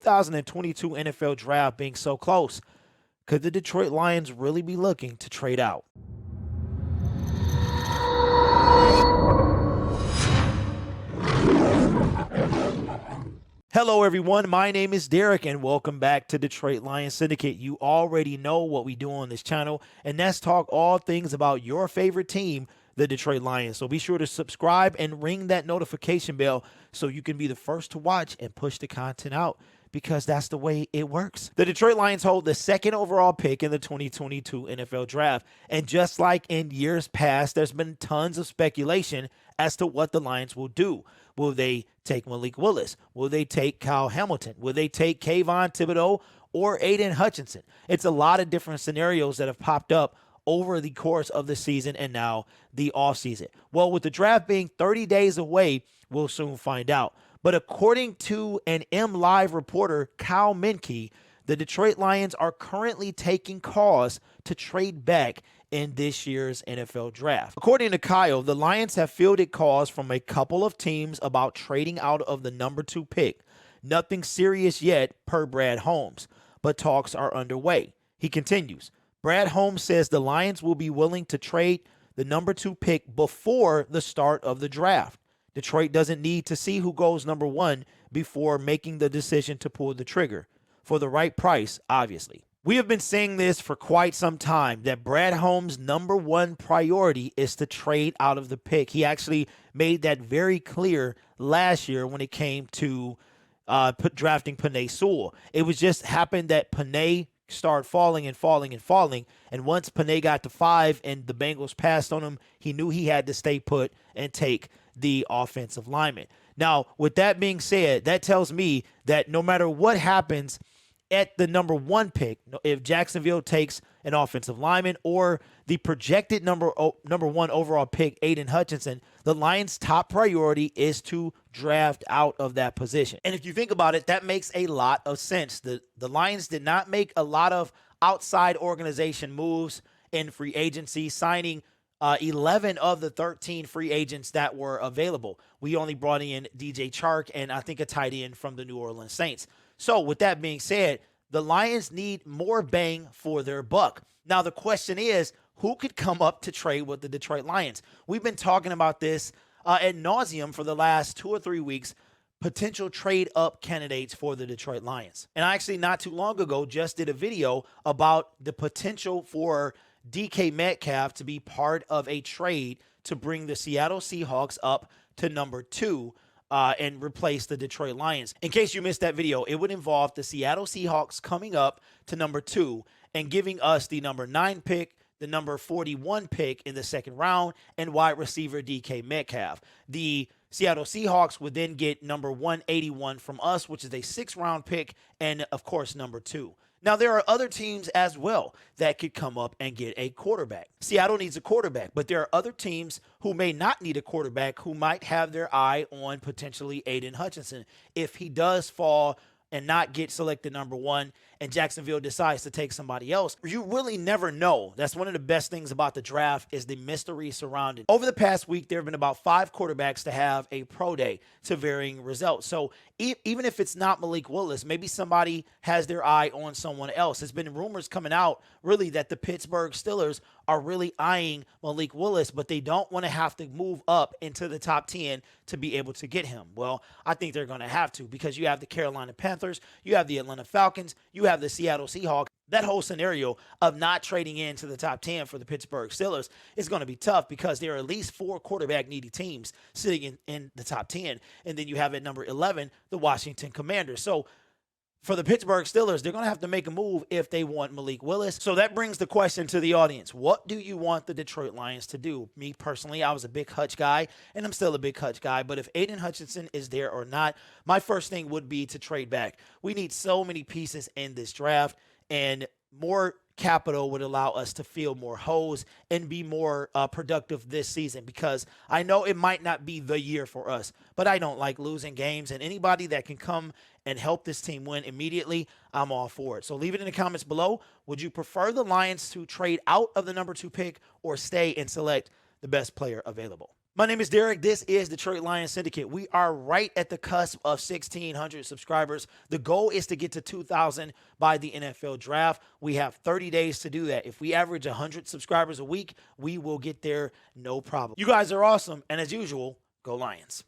2022 NFL Draft being so close, could the Detroit Lions really be looking to trade out? Hello, everyone. My name is Derek, and welcome back to Detroit Lions Syndicate. You already know what we do on this channel, and that's talk all things about your favorite team, the Detroit Lions. So be sure to subscribe and ring that notification bell so you can be the first to watch and push the content out, because that's the way it works. The Detroit Lions hold the second overall pick in the 2022 NFL Draft, and just like in years past, there's been tons of speculation as to what the Lions will do. Will they take Malik Willis? Will they take Kyle Hamilton? Will they take Kayvon Thibodeau or Aiden Hutchinson? It's a lot of different scenarios that have popped up over the course of the season and now the offseason. Well, with the draft being 30 days away, we'll soon find out. But according to an M Live reporter, Kyle Menke, the Detroit Lions are currently taking calls to trade back in this year's NFL Draft. According to Kyle, the Lions have fielded calls from a couple of teams about trading out of the number 2 pick. Nothing serious yet, per Brad Holmes, but talks are underway. He continues, Brad Holmes says the Lions will be willing to trade the number 2 pick before the start of the draft. Detroit doesn't need to see who goes number 1 before making the decision to pull the trigger. For the right price, obviously. We have been saying this for quite some time, that Brad Holmes' number 1 priority is to trade out of the pick. He actually made that very clear last year when it came to drafting Penei Sewell. It was just happened that Penei started falling. And once Penei got to 5 and the Bengals passed on him, he knew he had to stay put and take the offensive lineman. Now, with that being said, that tells me that no matter what happens at the number 1 pick, if Jacksonville takes an offensive lineman or the projected number 1 overall pick, Aiden Hutchinson, the Lions' top priority is to draft out of that position. And if you think about it, that makes a lot of sense. The Lions did not make a lot of outside organization moves in free agency, signing 11 of the 13 free agents that were available. We only brought in DJ Chark and I think a tight end from the New Orleans Saints. So with that being said, the Lions need more bang for their buck. Now, the question is, who could come up to trade with the Detroit Lions? We've been talking about this ad nauseum for the last 2 or 3 weeks, potential trade up candidates for the Detroit Lions. And I actually not too long ago just did a video about the potential for DK Metcalf to be part of a trade to bring the Seattle Seahawks up to number 2 and replace the Detroit Lions. In case you missed that video, it would involve the Seattle Seahawks coming up to number 2 and giving us the number 9 pick, the number 41 pick in the second round, and wide receiver DK Metcalf. The Seattle Seahawks would then get number 181 from us, which is a 6th round pick, and of course, number 2. Now, there are other teams as well that could come up and get a quarterback. Seattle needs a quarterback, but there are other teams who may not need a quarterback who might have their eye on potentially Aiden Hutchinson if he does fall and not get selected number 1 and Jacksonville decides to take somebody else. You really never know. That's one of the best things about the draft is the mystery surrounding. Over the past week, there have been about 5 quarterbacks to have a pro day to varying results. So even if it's not Malik Willis, maybe somebody has their eye on someone else. There's been rumors coming out really that the Pittsburgh Steelers are really eyeing Malik Willis, but they don't want to have to move up into the top 10 to be able to get him. Well, I think they're going to have to, because you have the Carolina Panthers, you have the Atlanta Falcons, you have the Seattle Seahawks. That whole scenario of not trading into the top 10 for the Pittsburgh Steelers is going to be tough, because there are at least 4 quarterback needy teams sitting in the top 10. And then you have at number 11, the Washington Commanders. So for the Pittsburgh Steelers, they're going to have to make a move if they want Malik Willis. So that brings the question to the audience. What do you want the Detroit Lions to do? Me personally, I was a big Hutch guy, and I'm still a big Hutch guy. But if Aiden Hutchinson is there or not, my first thing would be to trade back. We need so many pieces in this draft, and more capital would allow us to fill more holes and be more productive this season, because I know it might not be the year for us, but I don't like losing games, and anybody that can come and help this team win immediately, I'm all for it. So leave it in the comments below. Would you prefer the Lions to trade out of the number 2 pick or stay and select the best player available? My name is Derek. This is Detroit Lions Syndicate. We are right at the cusp of 1,600 subscribers. The goal is to get to 2,000 by the NFL draft. We have 30 days to do that. If we average 100 subscribers a week, we will get there no problem. You guys are awesome. And as usual, go Lions.